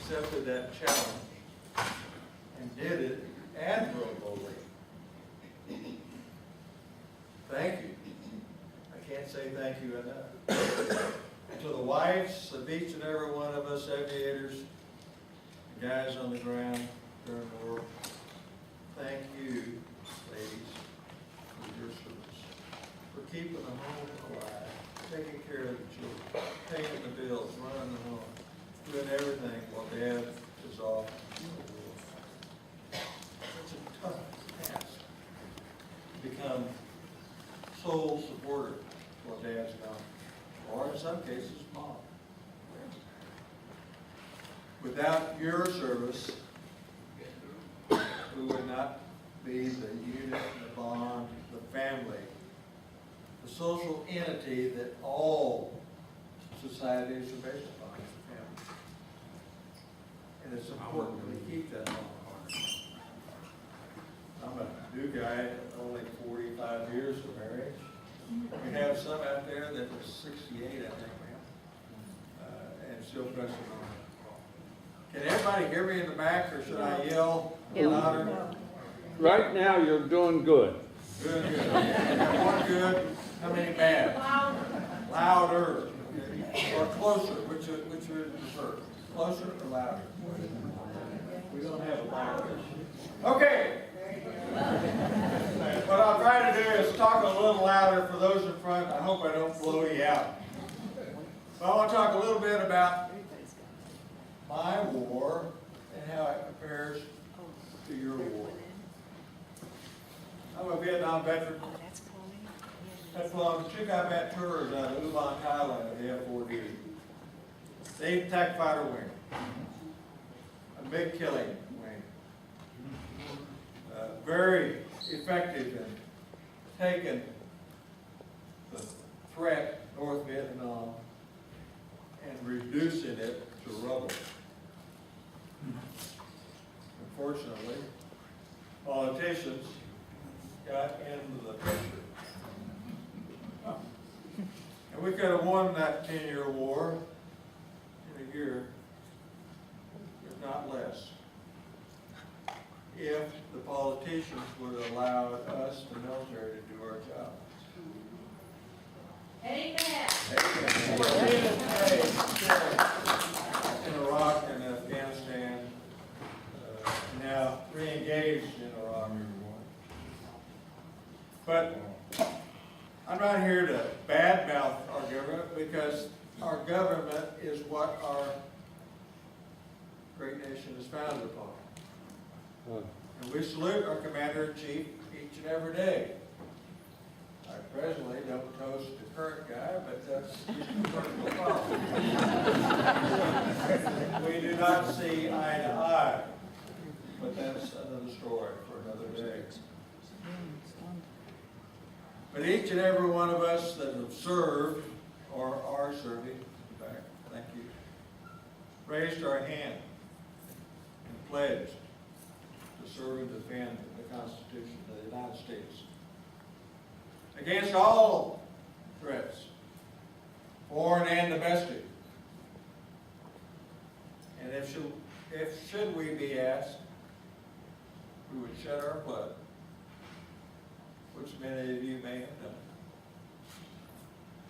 accepted that challenge and did it admirably. Thank you. I can't say thank you enough. And to the wives of each and every one of us aviators, the guys on the ground during war, thank you, ladies, for your service, for keeping the home alive, taking care of the children, paying the bills, running the home, doing everything while Dad is off in the war. It's a tough task to become sole supporter while Dad's gone, or in some cases, Mom. Without your service, we would not be the unit, the bond, the family, the social entity that all societies are based upon as a family. And it's important that we keep that on our heart. I'm a new guy, only 45 years of marriage. We have some out there that was 68, I think, man, and still pressing on. Can everybody hear me in the back, or should I yell louder? Right now, you're doing good. Good, good. Okay. One good. How many bad? Louder. Okay. Or closer. Which would you prefer? Closer or louder? We don't have a louder. Okay. What I'll try to do is talk a little louder for those in front. I hope I don't blow you out. But I want to talk a little bit about my war and how it compares to your war. I'm a Vietnam veteran. I've flown 2 combat tours out of Ubon, Thailand at the F-4D. The 8th Attack Fighter Wing. A big killing wing. Very effective in taking the threat, North Vietnam, and reducing it to rubble. Unfortunately, politicians got into the picture. And we could have won that 10-year war in a year, if not less, if the politicians would allow us, the military, to do our job. Amen. In Iraq and Afghanistan, now re-engaged in Iraq. But I'm not here to badmouth our government, because our government is what our great nation is founded upon. And we salute our Commander-in-Chief each and every day. I presently don't toast the current guy, but that's his personal problem. We do not see eye to eye, but that's another story for another day. But each and every one of us that have served or are serving, in fact, thank you, raised our hand and pledged to serve and defend the Constitution of the United States against all threats, foreign and domestic. And if should we be asked, we would shed our blood, which many of you may have done,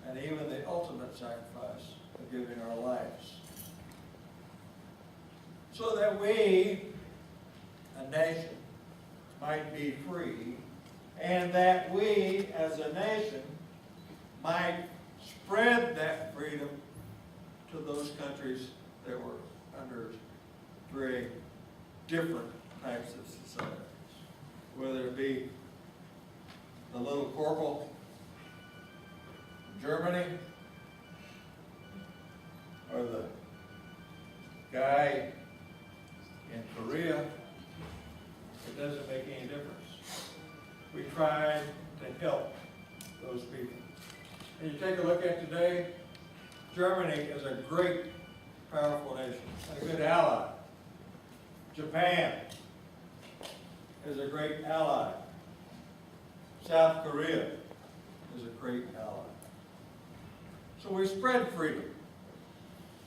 and even the ultimate sacrifice of giving our lives, so that we, a nation, might be free, and that we, as a nation, might spread that freedom to those countries that were under very different types of societies, whether it be the little corporal in Germany, or the guy in Korea. It doesn't make any difference. We try to help those people. And you take a look at today, Germany is a great, powerful nation, a good ally. Japan is a great ally. South Korea is a great ally. So we spread freedom.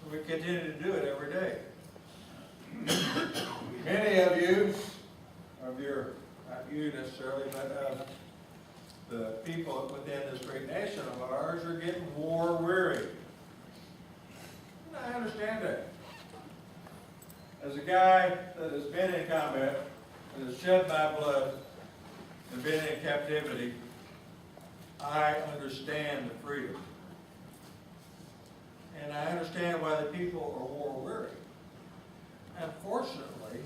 And we continue to do it every day. Many of you, not you necessarily, but the people within this great nation of ours are getting war weary. And I understand that. As a guy that has been in combat, that has shed my blood, and been in captivity, I understand the freedom. And I understand why the people are war weary. Unfortunately,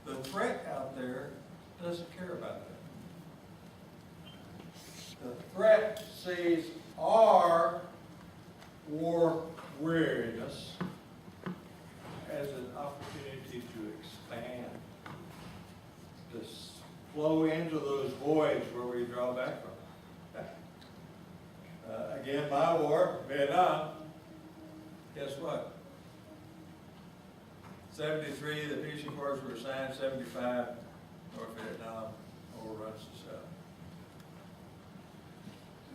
the threat out there doesn't care about that. The threat sees our war weariness as an opportunity to expand, to flow into those voids where we draw back from. Again, my war, Vietnam, guess what? 73, the peace accords were signed. 75, North Vietnam overruns the South.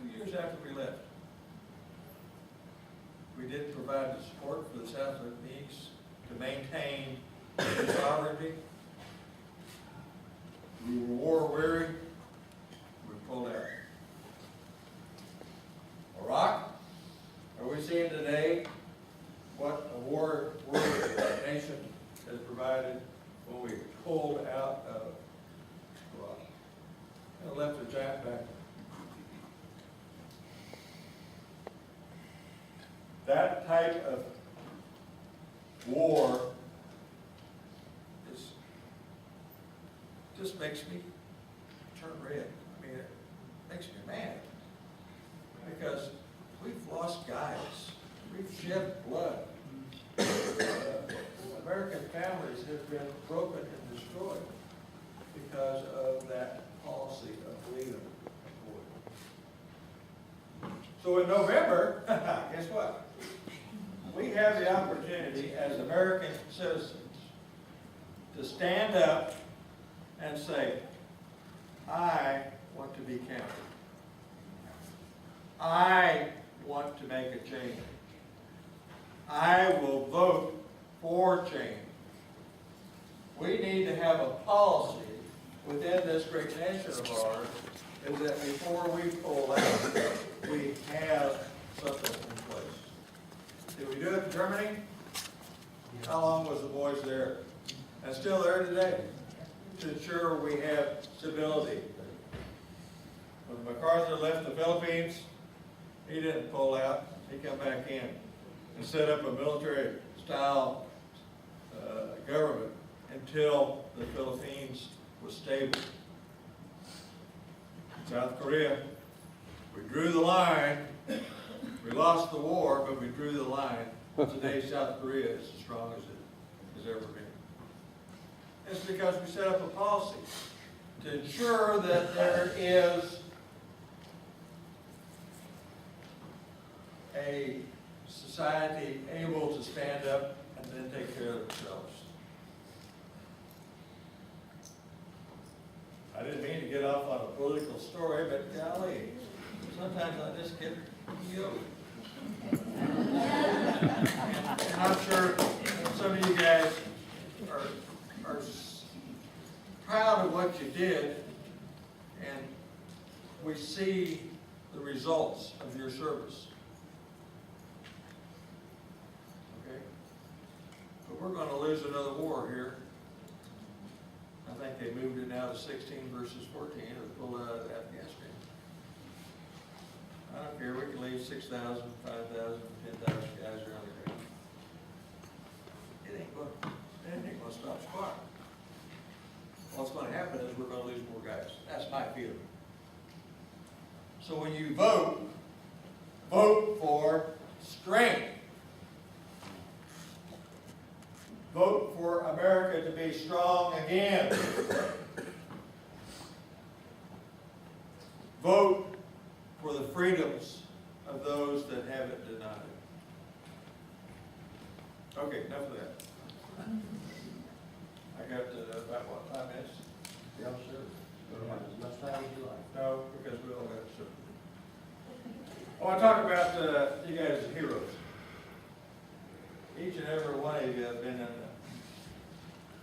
2 years after we left, we didn't provide the support for the South Vietnamese to maintain their sovereignty. We were war weary. We pulled out. Iraq, are we seeing today what a war weary nation has provided when we pulled out of Iraq? And left a giant vacuum. That type of war just makes me turn red. I mean, it makes me mad. Because we've lost guys. We've shed blood. American families have been broken and destroyed because of that policy of freedom. So in November, guess what? We have the opportunity as American citizens to stand up and say, I want to be counted. I want to make a change. I will vote for change. We need to have a policy within this great nation of ours is that before we pull out, we have something in place. Did we do it in Germany? How long was the boys there? And still there today to ensure we have stability. When MacArthur left the Philippines, he didn't pull out. He come back in and set up a military-style government until the Philippines was stable. South Korea, we drew the line. We lost the war, but we drew the line. Today, South Korea is as strong as it has ever been. It's because we set up a policy to ensure that there is a society able to stand up and then take care of themselves. I didn't mean to get off on a political story, but golly, sometimes I just get yoked. And I'm sure some of you guys are proud of what you did, and we see the results of your service. Okay? But we're going to lose another war here. I think they moved it now to 16 versus 14 and pulled out of Afghanistan. I don't care, we can leave 6,000, 5,000, 10,000 guys around the ground. It ain't going to stop squat. What's going to happen is we're going to lose more guys. That's my feeling. So when you vote, vote for strength. Vote for America to be strong again. Vote for the freedoms of those that have it denied. Okay, enough of that. I got about, what, 5 minutes? Yeah, sure. As much time as you like. No, because we all got to. I want to talk about you guys as heroes. Each and every one of you have been in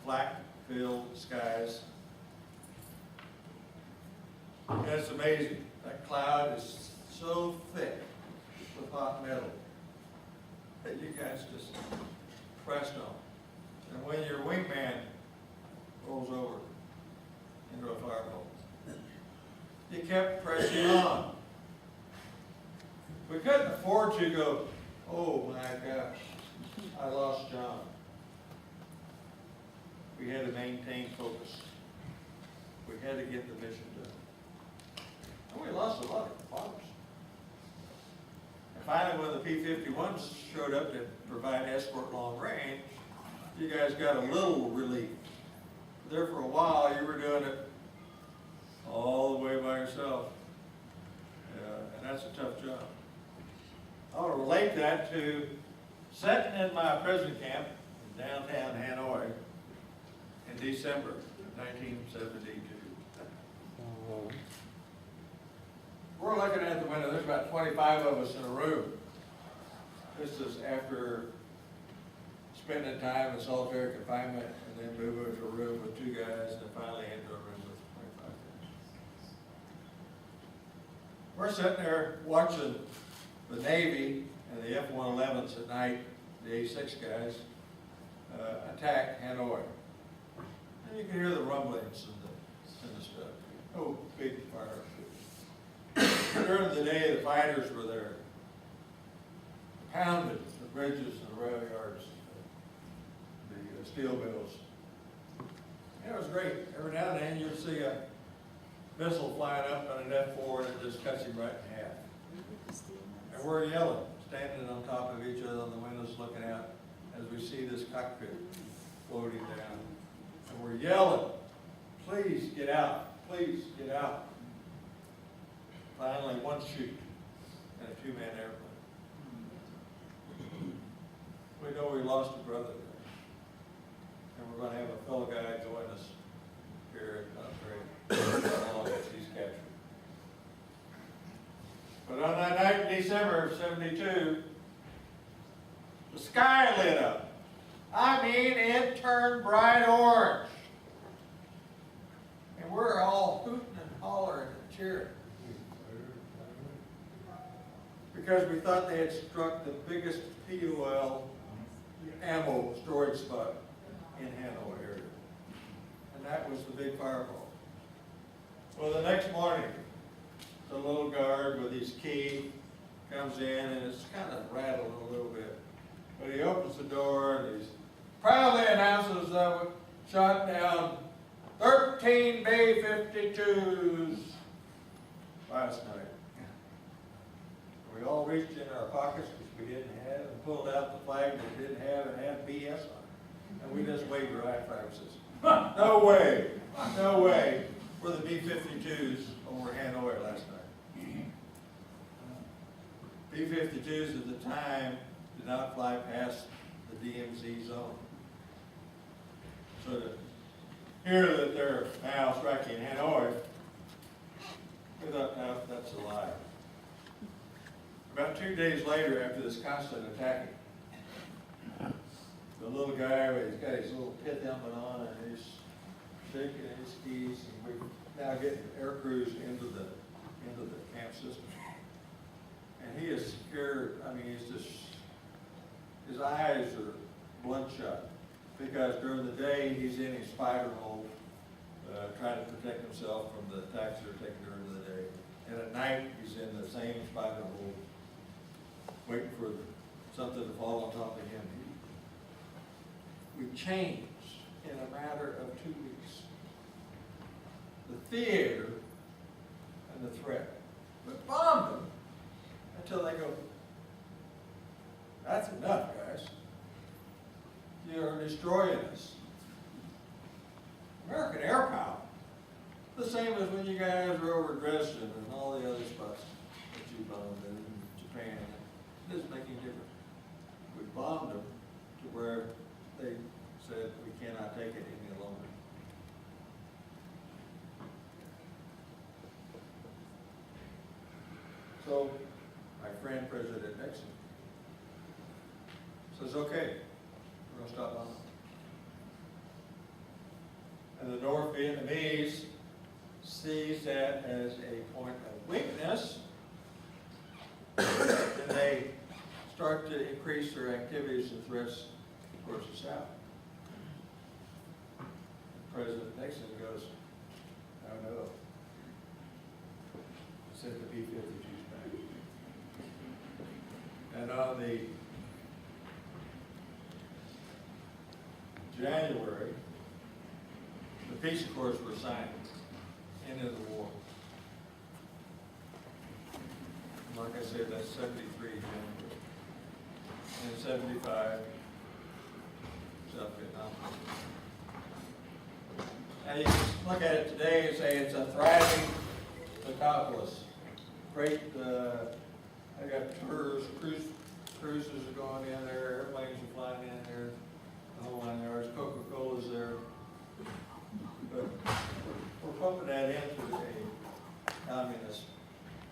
flak-filled skies. And it's amazing. That cloud is so thick with hot metal that you guys just pressed on. And when your wingman rolls over into a firebolt, you kept pressing on. We couldn't afford to go, oh my gosh, I lost John. We had to maintain focus. We had to get the mission done. And we lost a lot of bombers. And finally, when the P-51s showed up to provide escort long range, you guys got a little relief. There for a while, you were doing it all the way by yourself. And that's a tough job. I want to relate that to sitting in my prison camp in downtown Hanoi in December of 1972. We're looking at the window. There's about 25 of us in a room. This is after spending time in solitary confinement and then moving to a room with 2 guys and then finally into a room with 25 guys. We're sitting there watching the Navy and the F-111s at night, the A-6 guys, attack Hanoi. And you can hear the rumblings and the stuff. Oh, big fire. During the day, the fighters were there, pounded the bridges and the rail yards, the steel mills. And it was great. Every now and then you'd see a missile flying up on an F-4 and it just cuts him right in half. And we're yelling, standing on top of each other on the windows looking out as we see this cockpit floating down. And we're yelling, please get out, please get out. Finally, one chute and a 2-man airplane. We know we lost a brother there. And we're going to have a fellow guy join us here at Upgrade as long as he's captured. But on that night in December of '72, the sky lit up. I mean, it turned bright orange. And we're all hooting and hollering and cheering. Because we thought they had struck the biggest POL ammo storage spot in Hanoi area. And that was the big fireball. Well, the next morning, the little guard with his key comes in and it's kind of rattled a little bit. But he opens the door and he proudly announces that we shot down 13 B-52s last night. We all reached in our pockets, which we didn't have, and pulled out the flag that didn't have and had BS on it. And we just waved our high five and says, no way, no way, we're the B-52s over Hanoi last night. B-52s at the time did not fly past the DMZ zone. So to hear that they're now striking Hanoi, we thought, no, that's a lie. About 2 days later, after this constant attacking, the little guy, he's got his little pit helmet on and he's shaking his keys, and we're now getting air crews into the camp system. And he is scared. I mean, he's just, his eyes are bloodshot because during the day he's in his spider hole trying to protect himself from the attacks that are taken during the day. And at night he's in the same spider hole waiting for something to fall on top of him. We changed in a matter of 2 weeks. The theater and the threat. But bombed them until they go, that's enough, guys. You're destroying us. American air power. The same as when you guys were over Dresden and all the other spots that you bombed in Japan. It doesn't make any difference. We bombed them to where they said we cannot take it any longer. So my friend President Nixon says, okay, we're going to stop bombing. And the North Vietnamese sees that as a point of weakness, and they start to increase their activities and threats towards the South. President Nixon goes, "Oh no, send the B-52s back." And on the January, the peace accords were signed, end of the war. Like I said, that's 73 January. And 75, South Vietnam. Now you can look at it today and say it's a thriving metropolis. Great, I got cruises are going in there, airplanes are flying in there, the whole line yards, Coca-Cola's there. But we're pumping that into a communist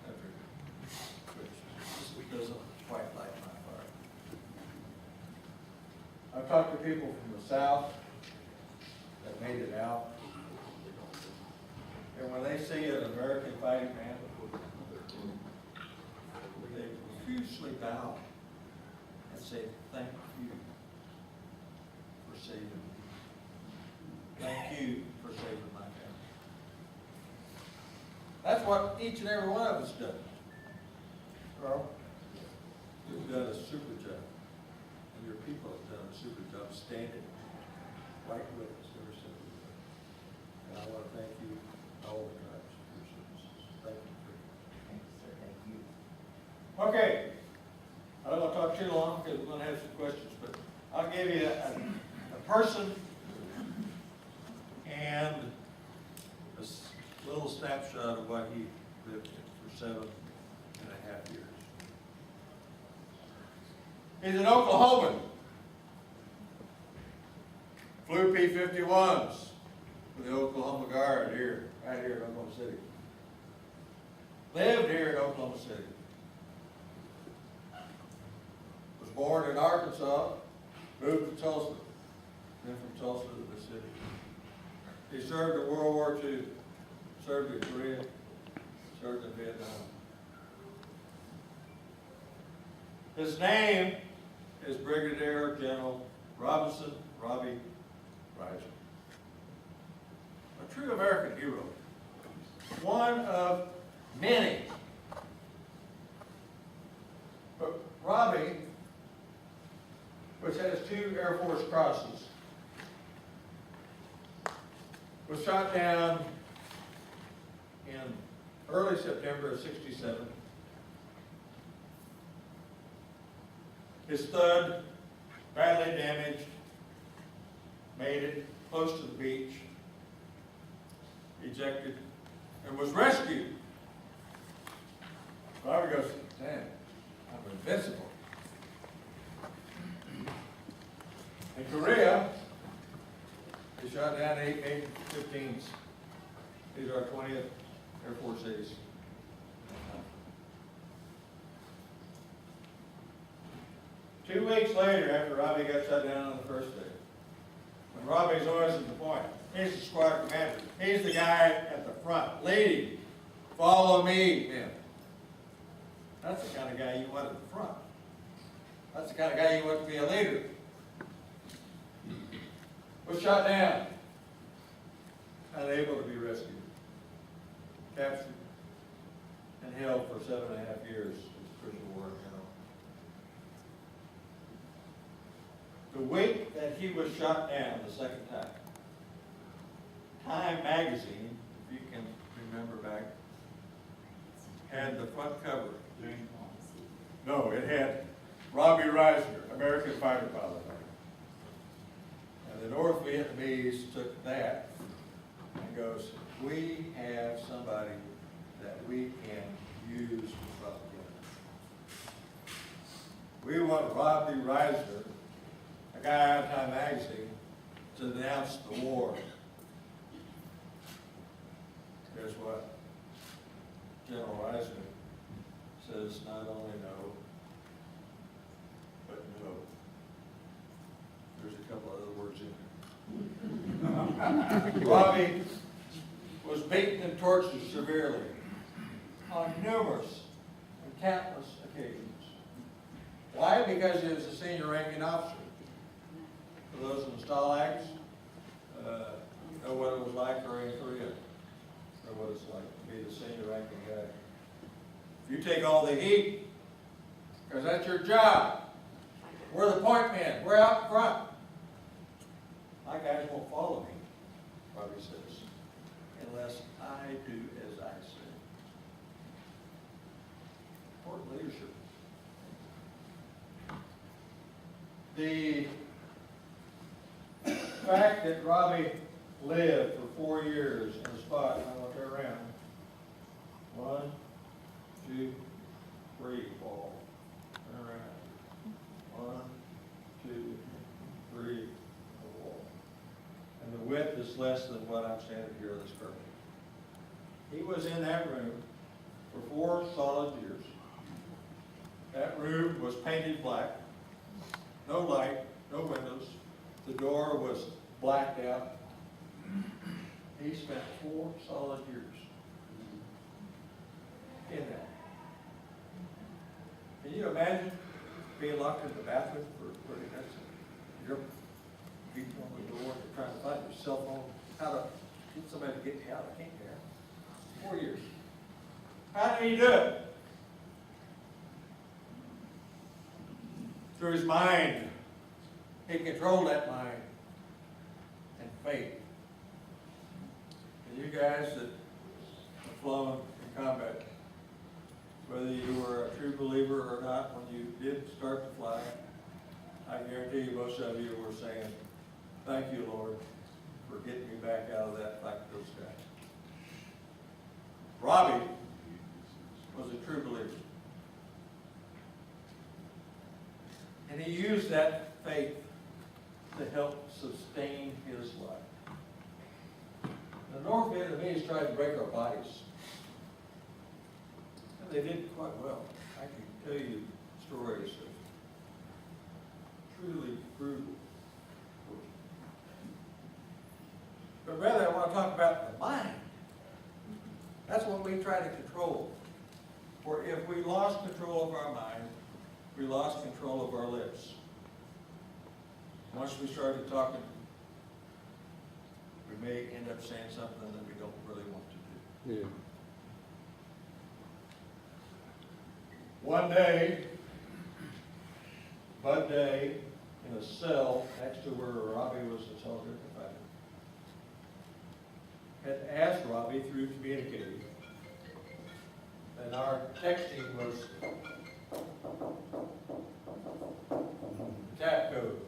country, which doesn't quite light my fire. I've talked to people from the South that made it out, and when they see an American fighting man, they profusely bow and say, "Thank you for saving me. Thank you for saving my family." That's what each and every one of us does. Carl, you've done a super job, and your people have done a super job standing right with us ever since we were. And I want to thank you, all the tribes, for your services. Thank you. Thank you, sir. Thank you. Okay. I don't want to talk too long because we're going to have some questions, but I'll give you a person and a little snapshot of what he lived for 7.5 years. He's an Oklahoman. Flew P-51s for the Oklahoma Guard here, right here in Oklahoma City. Lived here in Oklahoma City. Was born in Arkansas, moved to Tulsa, then from Tulsa to the city. He served in World War II, served in Korea, served in Vietnam. His name is Brigadier General Robbie Risner. A true American hero. One of many. But Robbie, which has 2 Air Force crosses, was shot down in early September of '67. His stud, badly damaged, made it close to the beach, ejected, and was rescued. Robbie goes, "Man, I'm invincible." In Korea, he shot down 8 MiG-15s. These are our 20th Air Force A's. 2 weeks later, after Robbie got shot down on the first day, when Robbie's always at the point, he's the squad commander. He's the guy at the front, leading. "Follow me," men. That's the kind of guy you want at the front. That's the kind of guy you want to be a leader. Was shot down, unable to be rescued, captured, and held for 7.5 years as prisoner of war in Hanoi. The week that he was shot down the second time, Time magazine, if you can remember back, had the front cover. No, it had Robbie Risner, American fighter pilot. And the North Vietnamese took that and goes, "We have somebody that we can use for propaganda. We want Robbie Risner, a guy out of Time magazine, to announce the war." Guess what? General Risner says not only no, but no. There's a couple other words in there. Robbie was beaten and tortured severely on numerous and countless occasions. Why? Because he was a senior ranking officer. For those in the Stalags, know what it was like during Korea, or what it's like to be the senior ranking guy. You take all the heat, because that's your job. We're the point men. We're out front. My guys won't follow me, Robbie says, unless I do as I say. Important leadership. The fact that Robbie lived for 4 years in the spot, I want to turn around. 1, 2, 3, fall. Turn around. 1, 2, 3, wall. And the width is less than what I'm standing here on this curve. He was in that room for 4 solid years. That room was painted black. No light, no windows. The door was blacked out. He spent 4 solid years in that. Can you imagine being locked in the bathroom for 30 minutes? You're beating on the door and trying to find your cell phone. How to get somebody to get me out? I can't get out. 4 years. How did he do it? Through his mind. He controlled that mind and faith. And you guys that have flown in combat, whether you were a true believer or not, when you did start to fly, I guarantee you most of you were saying, thank you, Lord, for getting me back out of that like those guys. Robbie was a true believer. And he used that faith to help sustain his life. The North Vietnamese tried to break our bodies. And they did quite well. I can tell you stories of truly brutal. But rather, I want to talk about the mind. That's what we try to control. For if we lost control of our mind, we lost control of our lips. Once we started talking, we may end up saying something that we don't really want to do. Yeah. One day, Bud Day, in a cell next to where Robbie was a soldier confined, had asked Robbie through communicating, and our texting was tap code.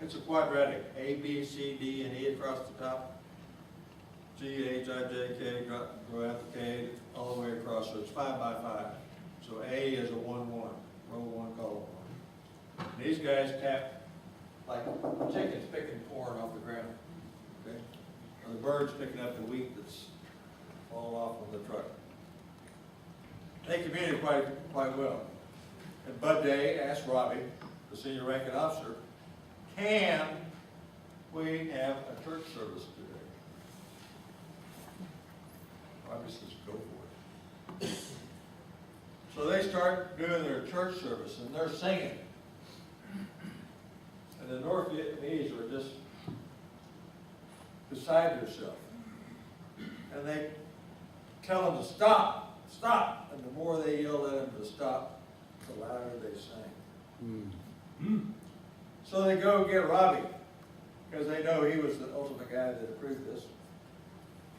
It's a quadratic, A, B, C, D, and E across the top. G, H, I, J, K, go out the K, all the way across, so it's 5 by 5. So A is a 1, 1, row 1, column 1. And these guys tap like chickens picking corn off the ground, okay? Or the birds picking up the wheat that's fallen off of the truck. They communicated quite well. And Bud Day asked Robbie, the senior ranking officer, can we have a church service today? Robbie says, go for it. So they start doing their church service, and they're singing. And the North Vietnamese are just beside themselves. And they tell them to stop, stop. And the more they yell at them to stop, the louder they sang. So they go get Robbie, because they know he was the ultimate guy that approved this.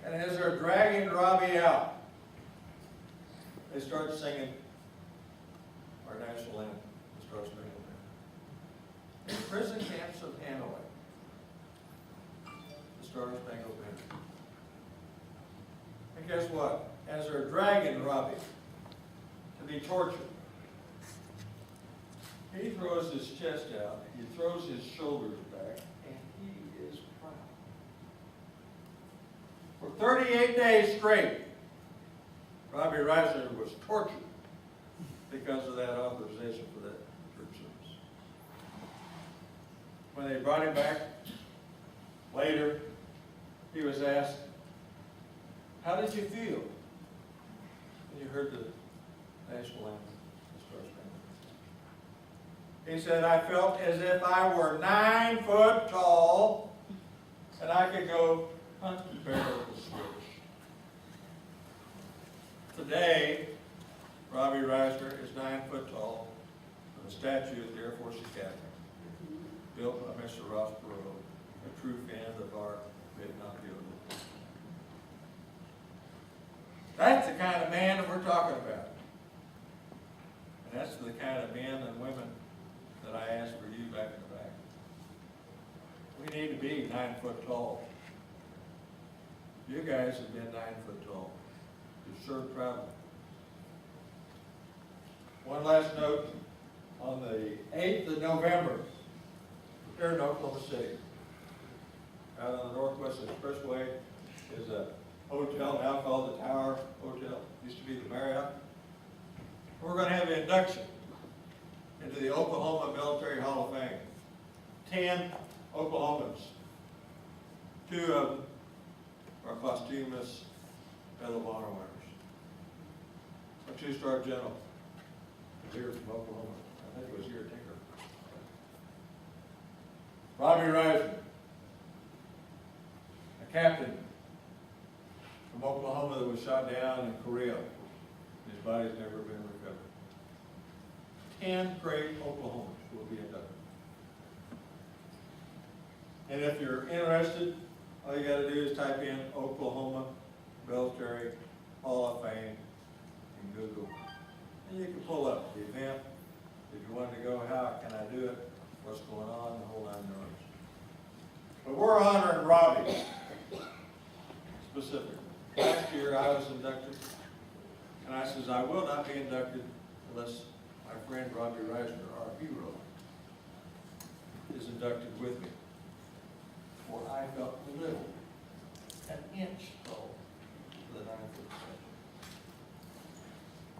And as they're dragging Robbie out, they start singing our national anthem, the Star Spangled Banner. In prison camps of Hanoi, the Star Spangled Banner. And guess what? As they're dragging Robbie to be tortured, he throws his chest out, he throws his shoulders back, and he is proud. For 38 days straight, Robbie Risner was tortured because of that authorization for that church service. When they brought him back later, he was asked, how did you feel when you heard the national anthem, the Star Spangled Banner? He said, I felt as if I were 9 foot tall and I could go hunt and barrel the switch. Today, Robbie Risner is 9 foot tall, and the statue at the Air Force Academy, built by Mr. Ross Perot, a true fan of our Vietnam hero. That's the kind of man that we're talking about. And that's the kind of men and women that I asked for you back in the back. We need to be 9 foot tall. You guys have been 9 foot tall. You've served proudly. One last note, on the 8th of November, here in Oklahoma City, out on the Northwest Expressway, is a hotel now called the Tower Hotel. Used to be the Marriott. We're going to have an induction into the Oklahoma Military Hall of Fame. 10 Oklahomans. 2 of them are posthumous Medal of Honor winners. A 2-star general here from Oklahoma. I think it was here at Tinker. Robbie Risner, a captain from Oklahoma that was shot down in Korea. His body's never been recovered. 10 great Oklahomans will be inducted. And if you're interested, all you got to do is type in Oklahoma Military Hall of Fame in Google. And you can pull up the event. If you want to go, how can I do it? What's going on? The whole 9 yards. But we're honoring Robbie specifically. Last year I was inducted, and I says, I will not be inducted unless my friend Robbie Risner, our hero, is inducted with me. For I felt little, an inch tall for the 9 foot statue.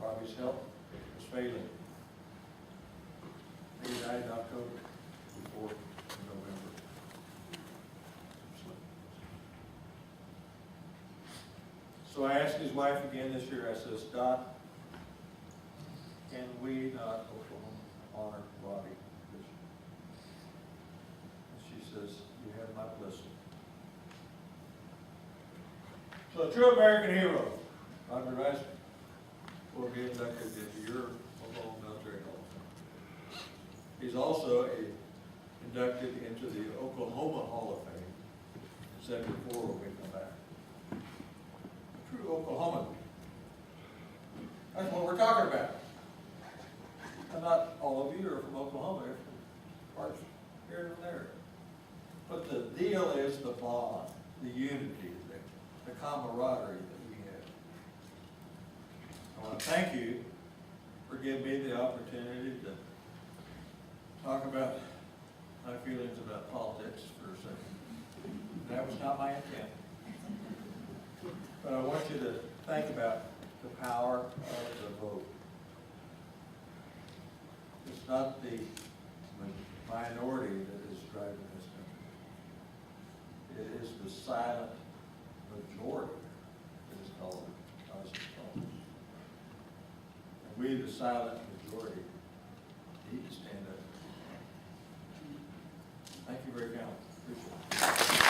Robbie's health was failing. He died in October, before November. So I asked his wife again this year, I says, Dot, can we not honor Robbie this year? And she says, you have my blessing. So a true American hero, Robbie Risner, will be inducted into your Oklahoma Military Hall of Fame. He's also inducted into the Oklahoma Hall of Fame in 74 when we come back. True Oklahoman. That's what we're talking about. And not all of you are from Oklahoma, you're from parts here and there. But the deal is the bond, the unity, the camaraderie that we have. I want to thank you for giving me the opportunity to talk about my feelings about politics for a second. That was not my intent. But I want you to think about the power of the vote. It's not the minority that is driving this country. It is the silent majority that is called positive cause. And we, the silent majority, need to stand up. Thank you very much. Appreciate it.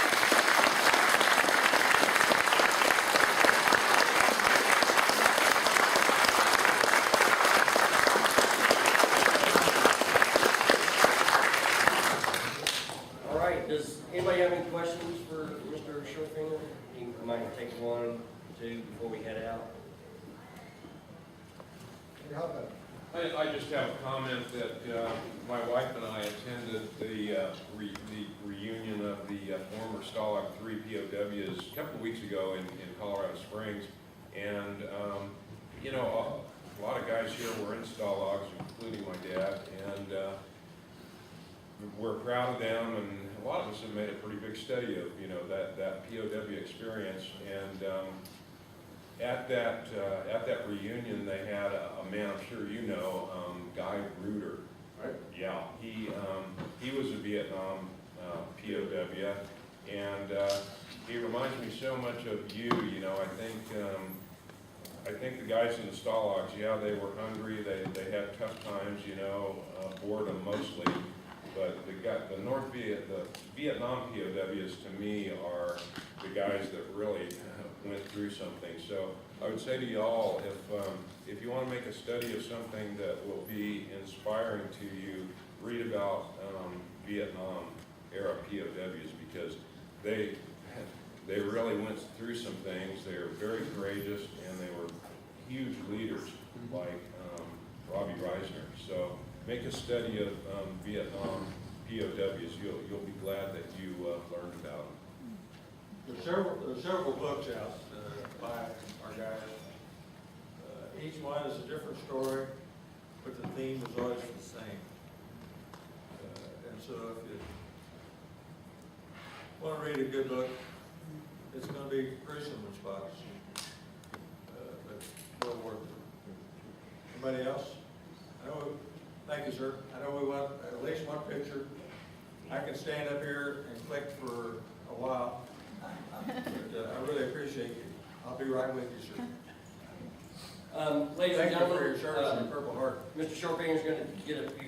Does anybody have any questions for Mr. Schwertfeger? You might take 1, 2 before we head out. I just have a comment that my wife and I attended the reunion of the former Stalag 3 POWs a couple of weeks ago in Colorado Springs. And, you know, a lot of guys here were in Stalags, including my dad, and we're proud of them, and a lot of us have made a pretty big study of, you know, that POW experience. And at that reunion, they had a man I'm sure you know, Guy Bruder. Right. Yeah, he was a Vietnam POW, and he reminds me so much of you, you know, I think the guys in the Stalags, yeah, they were hungry, they had tough times, you know, boredom mostly, but the Vietnam POWs to me are the guys that really went through something. So I would say to y'all, if you want to make a study of something that will be inspiring to you, read about Vietnam era POWs, because they really went through some things. They were very courageous, and they were huge leaders like Robbie Risner. So make a study of Vietnam POWs. You'll be glad that you learned about them. There's several books out by our guys. Each one is a different story, but the theme is always the same. And so if you want to read a good book, it's going to be gruesome in spots, but well worth it. Anybody else? Thank you, sir. I know we want at least one picture. I can stand up here and click for a while, but I really appreciate you. I'll be right with you, sir. Ladies and Thank you for gentlemen, your service and your Purple Heart. Mr. Schwertfeger is going to get a few